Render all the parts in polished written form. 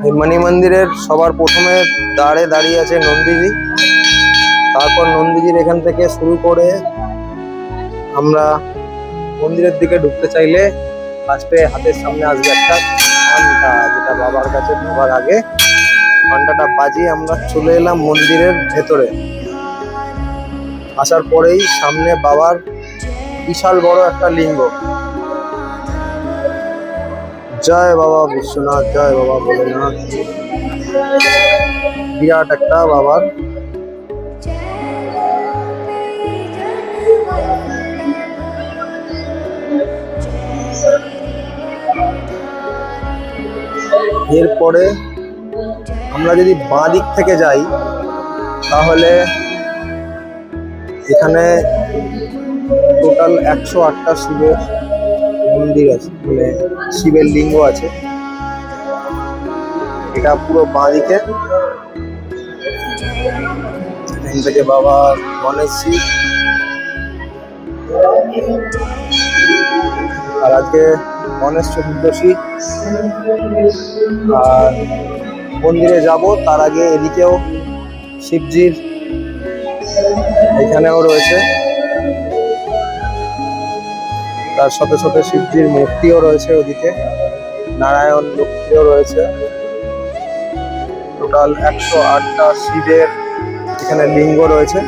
এই মণি মন্দিরের সবার প্রথমে দাঁড়িয়ে আছে নন্দীজি। তারপর নন্দীজির এখান থেকে শুরু করে আমরা মন্দিরের দিকে ঢুকতে চাইলে ফার্স্টে হাতের সামনে আসবে একটা ঘন্টা, যেটা বাবার কাছে ঢোকার আগে ঘন্টাটা বাজিয়ে আমরা চলে এলাম মন্দিরের ভেতরে। আসার পরেই সামনে বাবার বিশাল বড় একটা লিঙ্গ। জয় বাবা বিশ্বনাথ, জয় বাবা ভোলেনাথ। বিরাট একটা বাবার এরপরে আমরা যদি বাঁ দিক থেকে যাই তাহলে এখানে টোটাল 108টা শিবের মন্দির আছে, মানে শিবের লিঙ্গ আছে। এটা পুরো বাঁ দিকে। এখান থেকে বাবা গণেশ শিব। আর আজকে গণেশ চতুর্দশী। আর মন্দিরে যাব তার আগে এদিকেও শিবজির এখানেও রয়েছে, তার সাথে সাথে শিবজির মূর্তিও রয়েছে ওদিকে, নারায়ণ লক্ষ্মীও রয়েছে। টোটাল 108টা শিবের এখানে লিঙ্গ রয়েছে।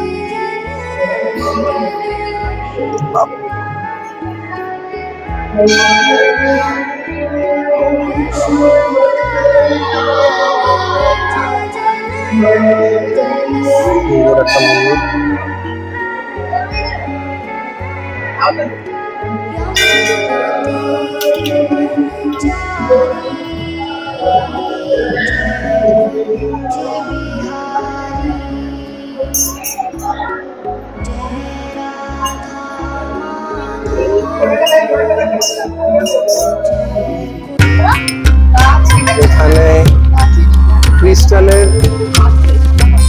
একটা মন্দির। এখানে ক্রিস্টালের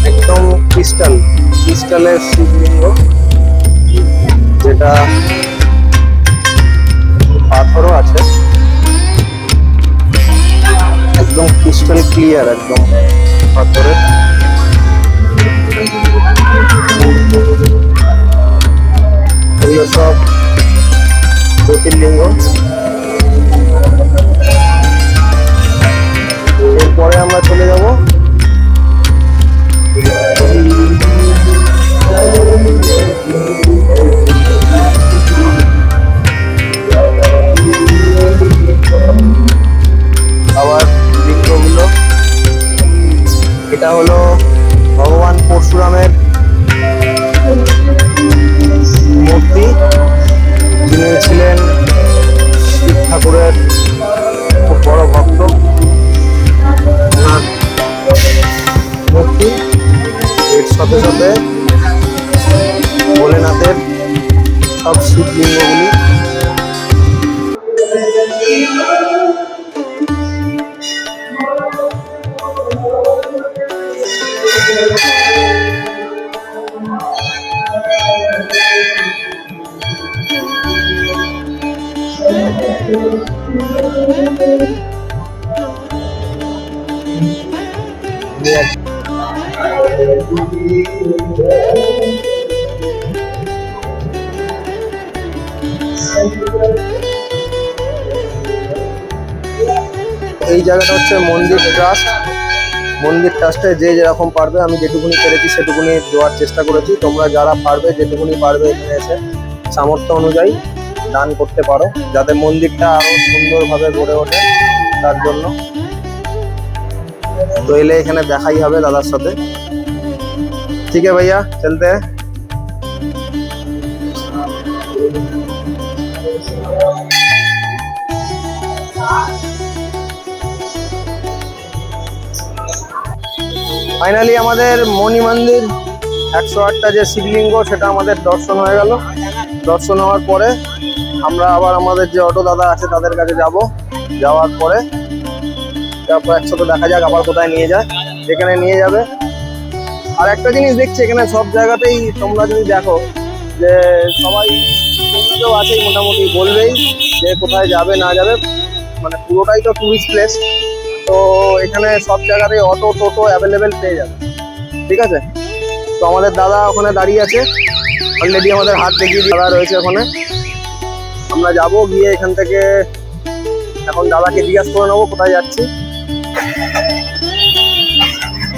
একদম ক্রিস্টালের শিবলিঙ্গ, যেটা পাথরও আছে, একদম ক্রিস্টাল ক্লিয়ার, একদম পাথরের। এগুলো সব জ্যোতির্লিঙ্গ। এরপরে আমরা চলে যাব আবার লিঙ্গগুলো। এটা হলো ভগবান পরশুরামের মূর্তি, যিনি ছিলেন শিব ঠাকুরের খুব বড় ভক্ত। মূর্তি এর সাথে সাথে ভোলেনাথের সব শিবলিঙ্গগুলি। এই জায়গাটা হচ্ছে মন্দির ট্রাস্ট। মন্দির ট্রাস্টে যে যেরকম পারবে, আমি যেটুকুনি পেরেছি সেটুকুনি দেওয়ার চেষ্টা করেছি। তোমরা যারা পারবে, যেটুকুনি পারবে, এখানে এসে সামর্থ্য অনুযায়ী দান করতে পারো, যাতে মন্দিরটা আরো সুন্দরভাবে গড়ে ওঠে। তার জন্য তো এলে এখানে দেখাই হবে দাদার সাথে। ঠিক আছে ভাইয়া, চলতে। ফাইনালি আমাদের মণি মন্দির 108টা যে শিবলিঙ্গ সেটা আমাদের দর্শন হয়ে গেল। দর্শন হওয়ার পরে আমরা আবার আমাদের যে অটো দাদা আছে তাদের কাছে যাব। যাওয়ার পরে তারপর একসাথে দেখা যাক আবার কোথায় নিয়ে যায়, যেখানে নিয়ে যাবে। আর একটা জিনিস দেখছি এখানে সব জায়গাতেই, তোমরা যদি দেখো যে সবাই আছেই মোটামুটি বলবেই যে কোথায় যাবে না যাবে, মানে পুরোটাই তো টুরিস্ট প্লেস। তো এখানে সব জায়গাতে অটো টোটো অ্যাভেলেবেল পেয়ে যাবে, ঠিক আছে। তো আমাদের দাদা ওখানে দাঁড়িয়ে আছে, অলরেডি আমাদের হাত দেখিয়ে দাদা রয়েছে ওখানে। আমরা যাব, গিয়ে এখান থেকে এখন দাদাকে জিজ্ঞাসা করে নেবো কোথায় যাচ্ছি।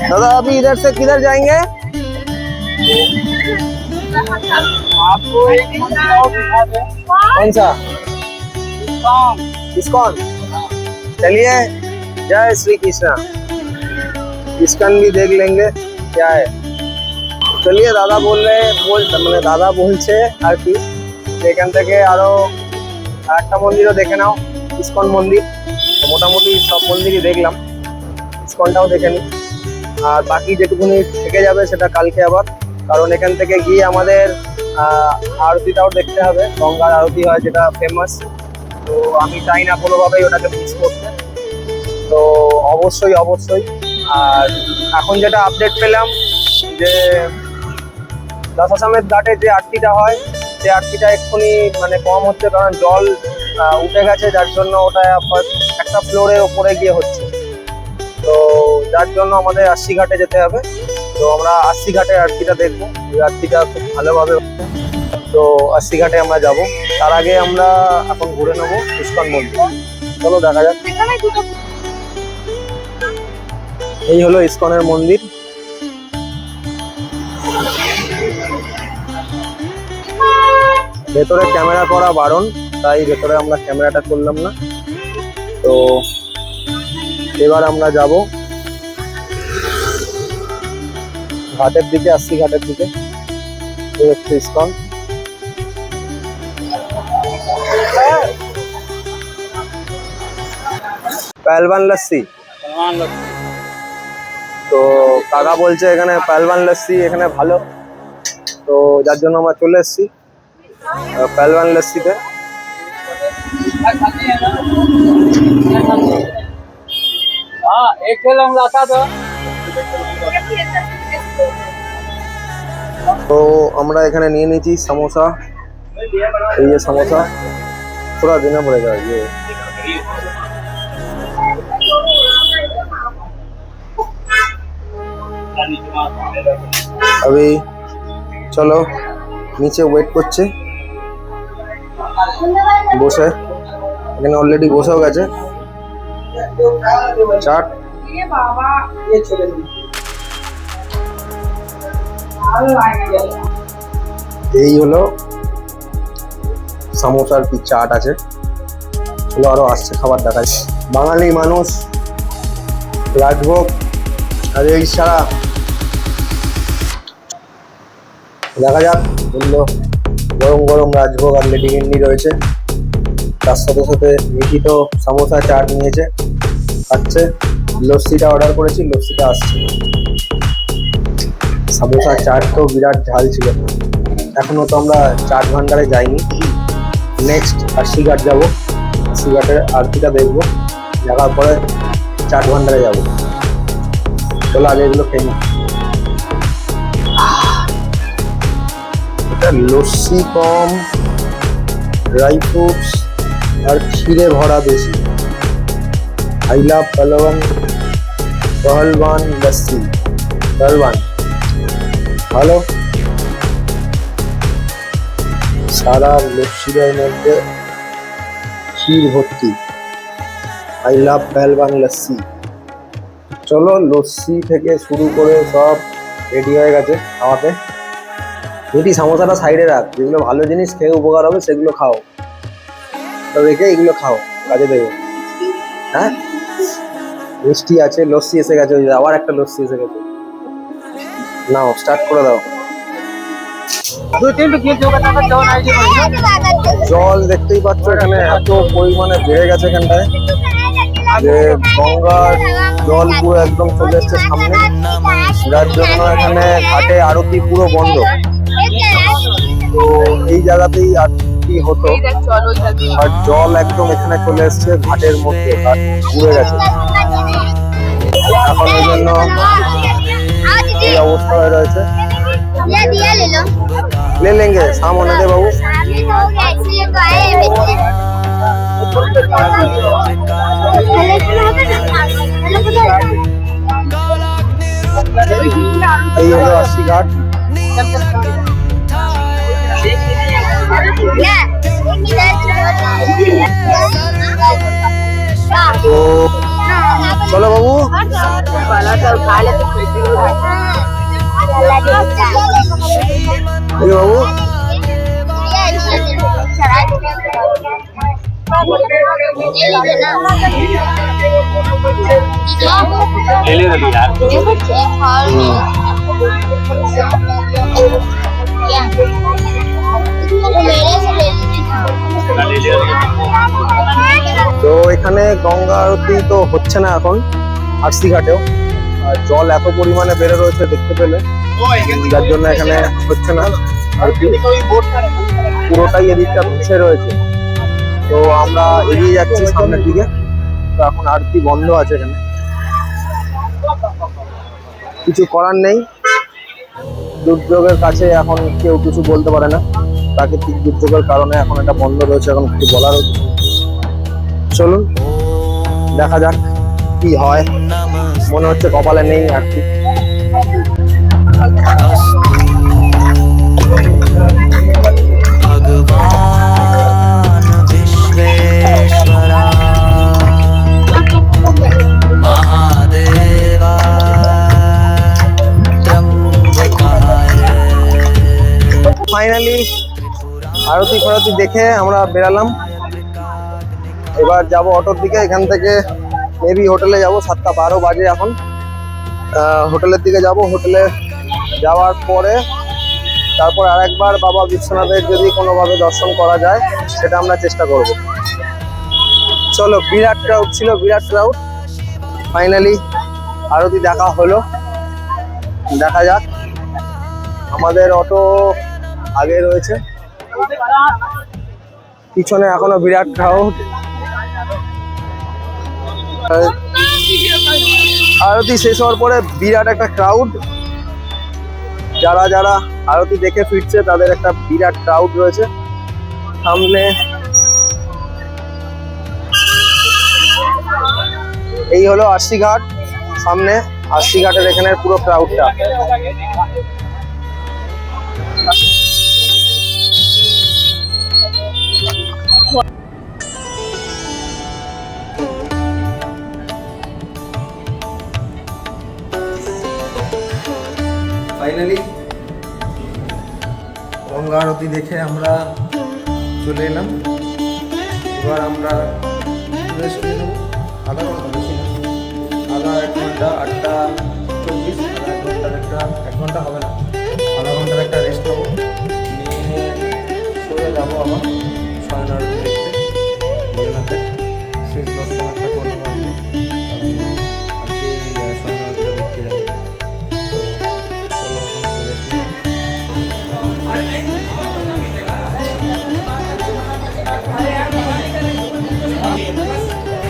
दादा अभी इधर से किधर जाएंगे? आपको एक मंदिर दिखा दे। कौन सा? कौन? इस्कॉन। चलिए, जय श्री कृष्णा। इस्कॉन भी देख लेंगे क्या है। चलिए, दादा बोल रहे मैंने दादा बोलছে আর কি এখান থেকে আরো একটা মন্দিরও দেখে নাও, ইস্কন মন্দির। মোটামুটি সব মন্দিরই দেখলাম, ইস্কনটাও দেখে নিই। আর বাকি যেটুকুনি থেকে যাবে সেটা কালকে আবার, কারণ এখান থেকে গিয়ে আমাদের আরতিটাও দেখতে হবে। গঙ্গার আরতি হয় যেটা ফেমাস, তো আমি চাই না কোনোভাবেই ওটাকে মিস করতে। তো অবশ্যই অবশ্যই। আর এখন যেটা আপডেট পেলাম যে দশাসমেত ঘাটে যে আরতিটা হয়, যে আরতিটা এক্ষুনি মানে কম হচ্ছে, কারণ জল উঠে গেছে, যার জন্য ওটা একটা ফ্লোরের ওপরে গিয়ে হচ্ছে। তো যার জন্য আমাদের আশি ঘাটে যেতে হবে। তো আমরা আশি ঘাটে আরতিটা দেখবো, ওই আরতিটা খুব ভালোভাবে। তো আশি ঘাটে আমরা যাব, তার আগে আমরা এখন ঘুরে নেবো ইস্কন মন্দির। চলো দেখা যাক। এই হলো ইস্কনের মন্দির। ভেতরে ক্যামেরা করা বারণ, তাই ভেতরে আমরা ক্যামেরাটা করলাম না। তো এবার আমরা যাব ঘাটের দিকে, আসছি ঘাটের দিকে। এই হচ্ছে ইস্কন। পেহেলবান লস্যি। তো কাকা বলছে এখানে পেহেলবান লস্যি এখানে ভালো, তো যার জন্য আমরা চলে এসেছি পেহেলবান লস্যিতে। हाँ एक किलो लाता दो। তো আমরা এখানে নিয়ে নিয়েছি সমোসা, এই যে সমোসা थोड़ा देना पड़ेगा ये। अभी চলো নিচে ওয়েট করছে বসে, এখানে অলরেডি বসেও গেছে। চাট এই হলো সমোসার কি চাট আছে। চলো আরো আসছে খাবার দেখাই। বাঙালি মানুষ রাজভোগ আর এই সারা দেখা যাক। বললো গরম গরম রাজভোগ আর লেডি গেন্ডি রয়েছে, তার সাথে সাথে মিঠি তো সমোসা চাট নিয়েছে, খাচ্ছে। লস্যিটা অর্ডার করেছি, লস্যিটা আসছে। সমোসা চাট তো বিরাট ঝাল ছিল। এখনো তো আমরা চাট ভান্ডারে যাইনি, নেক্সট আশি ঘাট যাবো, আশি ঘাটের আরতিটা দেখবো, দেখার পরে চাট ভান্ডারে যাবো। চলো আগে এগুলো খেয়ে নিই। এটা লস্যি কম, ড্রাই ফ্রুটস আর ক্ষীরে ভরা বেশি। I love Pehelwan lassi. পেহেলবান ভালো, সারা লস্যির মধ্যে ক্ষীর ভর্তি। I love Pehelwan lassi. চলো লস্যি থেকে শুরু করে সব রেডি হয়ে গেছে খাওয়াতে। যদি সমোসাটা সাইডে রাখ, যেগুলো ভালো জিনিস খেয়ে উপকার হবে সেগুলো খাও, তো রেখে এগুলো খাও, কাজে দেবে। হ্যাঁ মিষ্টি আছে, লস্যি এসে গেছে, আবার একটা লস্যি এসে গেছে। নাও স্টার্ট করে দাও। জল দেখতেই পাচ্ছ এখানে এত পরিমাণে বেড়ে গেছে এখানটায়, যে গঙ্গার জল পুরো একদম চলে এসছে সামনে, যার জন্য এখানে ঘাটে আরতি পুরো বন্ধ। তো এই জায়গাতেই আরতি হতো, আর জল একদম এখানে চলে এসছে ঘাটের মধ্যে, ঘাট পুড়ে গেছে এখন, ওই জন্য এই অবস্থা হয়ে রয়েছে। ले लेंगे शाम होने दे बाबू। চলো বাবু। এই বাবু তো এখানে গঙ্গা আরতি তো হচ্ছে না এখন আরসি ঘাটেও, আর জল এত পরিমাণে বেড়ে রয়েছে দেখতে পেলে, যার জন্য এখানে হচ্ছে না আরতি। পুরোটাই এদিকটা ভেসে রয়েছে, তো আমরা এগিয়ে যাচ্ছি সামনের দিকে। তো এখন আরতি বন্ধ আছে এখানে, কিছু করার নেই। দুর্যোগের কাছে এখন কেউ কিছু বলতে পারে না, প্রাকৃতিক দুর্যোগের কারণে এখন এটা বন্ধ রয়েছে, এখন কিছু বলারও কিছু নেই। চলুন দেখা যাক কি হয়, মনে হচ্ছে কপালে নেই আর কি। भगवान विश्वेश्वरा महादेवा त्र्यंबकाय। ফাইনালি আরতি ফারতি দেখে আমরা বেরালাম। এবার যাব অটোর দিকে, এখান থেকে মেবি হোটেলে যাব। 7:12 বাজে এখন। হোটেলের দিকে যাব, হোটেলে যাওয়ার পরে তারপর আরেকবার বাবা বিশ্বনাথের যদি কোনোভাবে দর্শন করা যায় সেটা আমরা চেষ্টা করব। চলো, বিরাট ক্রাউড ছিল, বিরাট ক্রাউড। ফাইনালি আরতি দেখা হলো, দেখা যাক। আমাদের অটো আগে রয়েছে, পিছনে এখনো বিরাট ক্রাউড। আরতি শেষ হওয়ার পরে বিরাট একটা ক্রাউড, যারা যারা আরতি দেখে ফিরছে তাদের একটা বিরাট ক্রাউড রয়েছে সামনে। এই হলো আরসি ঘাট, সামনে আরসি ঘাটের এখানে পুরো ক্রাউডটা। ফাইনালি গঙ্গা আরতি দেখে আমরা চলে এলাম। এবার আমরা রেস্ট নিয়ে নেবো আধা ঘন্টা, বেশি না, আধা 1 ঘন্টা। 8:24, আধা 1 ঘন্টার একটা, 1 ঘন্টা হবে না, আধা ঘন্টার একটা রেস্ট নেবো, নিয়ে চলে যাবো আবার শয়ন আরতি দেখতে। ভোলেনাথের শেষ দর্শন একটা করবো আজকে, আজকে শয়ন আরতিটা দেখতে যাবো।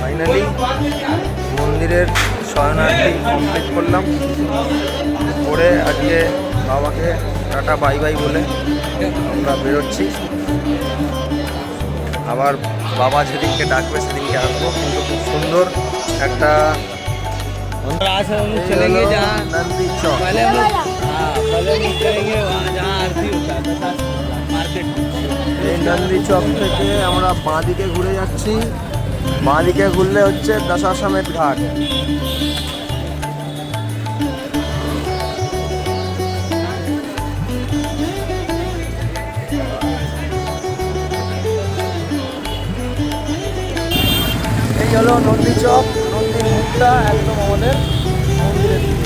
ফাইনালি মন্দিরের শয়নার্থী কমপ্লিট করলাম, করে আজকে বাবাকে টাটা বাই বাই বলে আমরা বেরোচ্ছি। আবার বাবা যেদিনকে ডাকবে সেদিনকে আসবো। কিন্তু খুব সুন্দর একটা आज हम लोग चलेंगे जहाँ নন্দী চক। पहले हम लोग चलेंगे वहाँ जहाँ आरती होता है मार्केट। এই নন্দী চক থেকে আমরা বাঁ দিকে ঘুরে যাচ্ছি, বাঁ দিকে ঘুরলে হচ্ছে দশাশ্বমেধ ঘাট। এই হলো নন্দী চক, নন্দীর মুখটা একদম আমাদের মন্দিরের দিকে।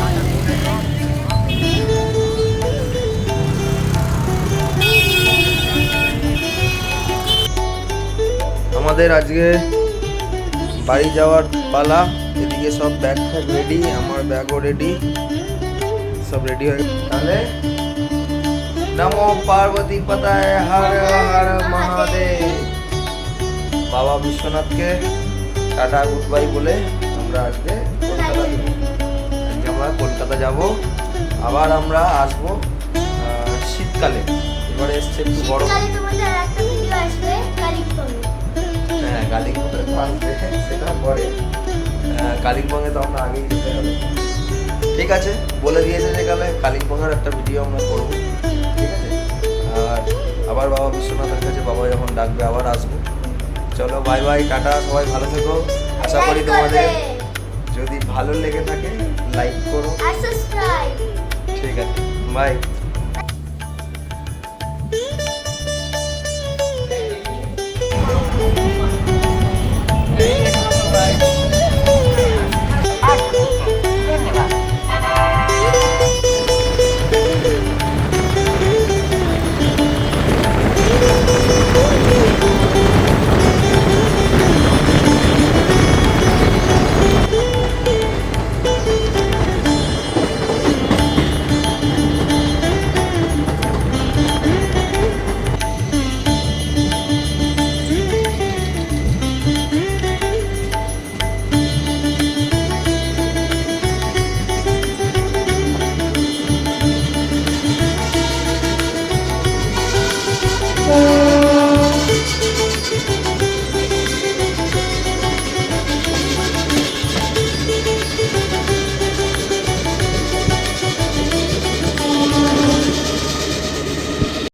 আমাদের আজকে বাড়ি যাওয়ার পালা। এদিকে সব ব্যাগ ফ্যাগ রেডি, আমার ব্যাগও রেডি, সব রেডি হয়ে গেছে। তাহলে নমো পার্বতী পতায় হর হর মহাদেব। বাবা বিশ্বনাথকে টাটা গুড বাই বলে আমরা আজকে কলকাতা যাব। আবার আমরা আসবো শীতকালে। এবারে এসছে একটু গরম। হ্যাঁ, কালিম্পংয়ে তো আসবে, সেটা পরে। কালিম্পংয়ে তো আমরা আগেই যেতে হবে। ঠিক আছে, বলে দিয়েছে যে কালিম্পংয়ের একটা ভিডিও আমরা করবো। ঠিক আছে, আর আবার বাবা বিশ্বনাথের কাছে বাবা যখন ডাকবে আবার আসবো। চলো বাই বাই, টাটা, সবাই ভালো থেকো। আশা করি তোমাদের যদি ভালো লেগে থাকে লাইক করো। আর সাবস্ক্রাইব। ঠিক আছে, বাই।